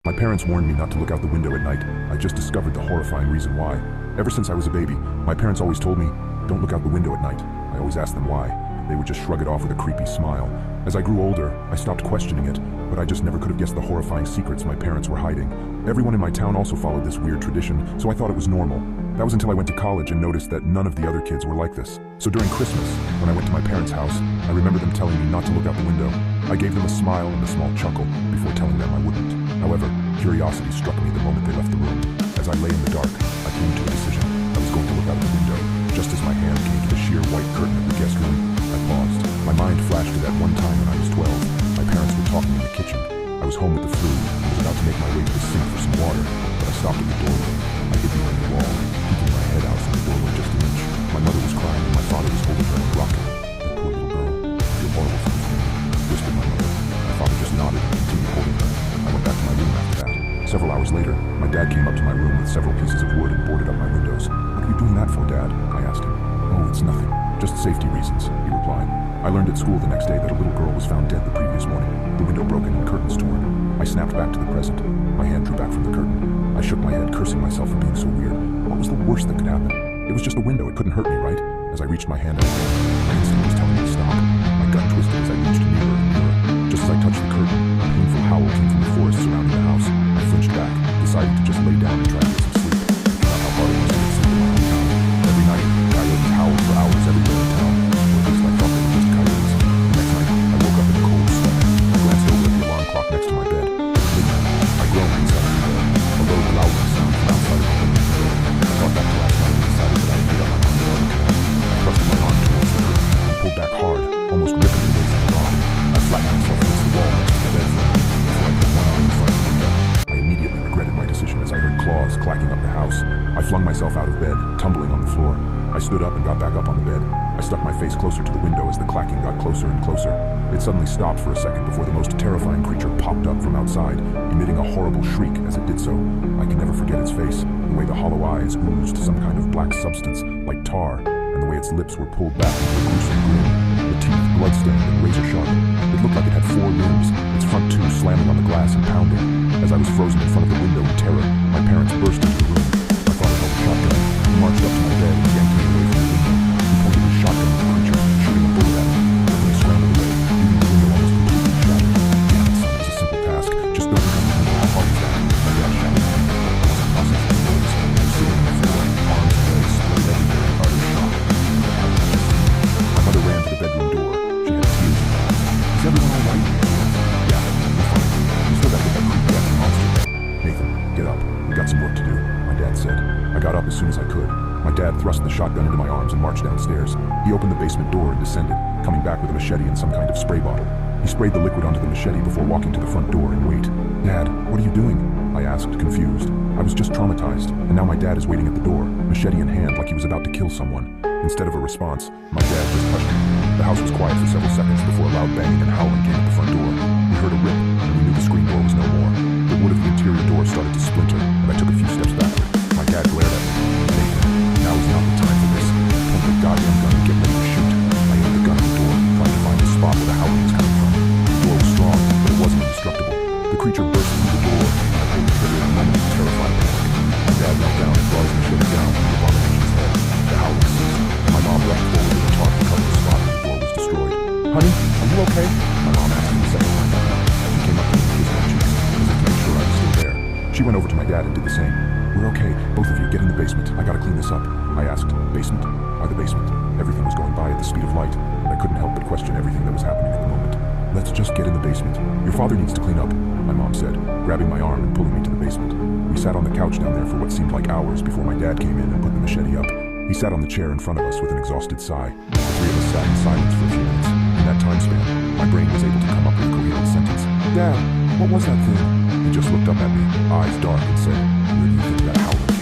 My parents warned me not to look out the window at night. I just discovered the horrifying reason why. Ever since I was a baby, my parents always told me, don't look out the window at night. I always asked them why. They would just shrug it off with a creepy smile. As I grew older, I stopped questioning it, but I just never could have guessed the horrifying secrets my parents were hiding. Everyone in my town also followed this weird tradition, so I thought it was normal. That was until I went to college and noticed that none of the other kids were like this. So during Christmas, when I went to my parents' house, I remember them telling me not to look out the window. I gave them a smile and a small chuckle before telling them I wouldn't. However, curiosity struck me the moment they left the room. As I lay in the dark, I came to a decision. I was going to look out the window. Just as my hand came to the sheer white curtain of the guest room, I paused. My mind flashed to that one time when I was 12. My parents were talking in the kitchen. I was home with the flu and was about to make my way to the sink for some water, but I stopped at the doorway. I hid behind the wall, peeking my head out from the doorway just an inch. My mother was crying and my father was holding her and rocking. That poor little girl. I feel horrible for this woman, whispered my mother. My father just nodded and continued holding her. I went back to my room after that. Several hours later, my dad came up to my room with several pieces of wood and boarded up my windows. What are you doing that for, Dad? I asked him. Oh, it's nothing. Just safety reasons, he replied. I learned at school the next day that a little girl was found dead the previous morning, the window broken and curtains torn. I snapped back to the present. My hand drew back from the curtain. I shook my head, cursing myself for being so weird. What was the worst that could happen? It was just a window. It couldn't hurt me, right? As I reached my hand out, my instinct was telling me to stop. My gut twisted as I reached nearer and nearer. Just as I touched the curtain, a painful howl came from the forest surrounding the house. I flinched back, decided to just lay down and try to get some sleep. Not how hard it was to get sleep in my hometown. Every night, coyotes howled for hours everywhere in town. Or at least I thought they were just coyotes. The next night, I woke up in a cold sweat. I glanced over at the alarm clock next to my bed. Midnight. I groaned inside the bed. A low growling sound from outside of my bedroom door. I thought back to last night and decided that I had made up my mind to argue. I thrusted my arm towards the curtain and pulled back hard, almost ripping it away from the rod. I flattened myself against the wall next to the bed frame before I put one arm in front of the window. I immediately regretted my decision as I heard claws clacking up the house. I flung myself out of bed, tumbling on the floor. I stood up and got back up on the bed. I stuck my face closer to the window as the clacking got closer and closer. It suddenly stopped for a second before the most terrifying creature popped up from outside, emitting a horrible shriek as it did so. I can never forget its face, the way the hollow eyes oozed some kind of black substance, like tar, and the way its lips were pulled back into a gruesome grin. The teeth blood-stained and razor-sharp. It looked like it had 4 limbs, its front 2 slamming on the glass and pounding. As I was frozen in front of the window in terror, my parents burst into the room. My father held a shotgun. He marched up to my bed and yanked me away from the window. He pointed his shotgun at the creature, shooting a bullet at it. Then he scrambled away, leaving the window almost completely shattered. Damn it, son, it was a simple task. Just don't become a window. How hard is that? My dad shouted at me. I wasn't processing the words. I was sitting on the floor, arms and legs splayed everywhere in utter shock. My mother ran to the bedroom door. She had tears in her eyes. Is everyone all right? Yeah, we're fine. We still got to get that creepy ass monster. Nathan, get up. We got some work to do, my dad said. I got up as soon as I could. My dad thrust the shotgun into my arms and marched downstairs. He opened the basement door and descended, coming back with a machete and some kind of spray bottle. He sprayed the liquid onto the machete before walking to the front door and wait. Dad, what are you doing? I asked, confused. I was just traumatized, and now my dad is waiting at the door, machete in hand like he was about to kill someone. Instead of a response, my dad just hushed me. The house was quiet for several seconds before a loud banging and howling came at the front door. We heard a rip, and we knew the screen door was no more. The wood of the interior door started to splinter, and I took a few steps backward. My dad glared at me. Nathan, now is not the time for this. Point the goddamn gun and get ready to shoot. I aimed the gun at the door, trying to find the spot where the howling was coming from. The door was strong, but it wasn't indestructible. The creature burst through the door, and I pulled the trigger in a moment of terrified panic. My dad knelt down and brought his machete down on the abomination's head. The howling ceased, and my mom rushed forward with a tarp to cover the spot where the door was destroyed. Honey, are you okay? My mom asked me the second time down. She came up to me and kissed my cheeks, as if to make sure I was still there. She went over to my dad and did the same. We're okay. Both of you, get in the basement. I gotta clean this up. I asked. Basement? Why the basement? Everything was going by at the speed of light, and I couldn't help but question everything that was happening at the moment. Let's just get in the basement. Your father needs to clean up, my mom said, grabbing my arm and pulling me to the basement. We sat on the couch down there for what seemed like hours before my dad came in and put the machete up. He sat on the chair in front of us with an exhausted sigh. The 3 of us sat in silence for a few minutes. In that time span, my brain was able to come up with a coherent sentence. Dad, what was that thing? He just looked up at me, eyes dark, and said, Where do you think that howling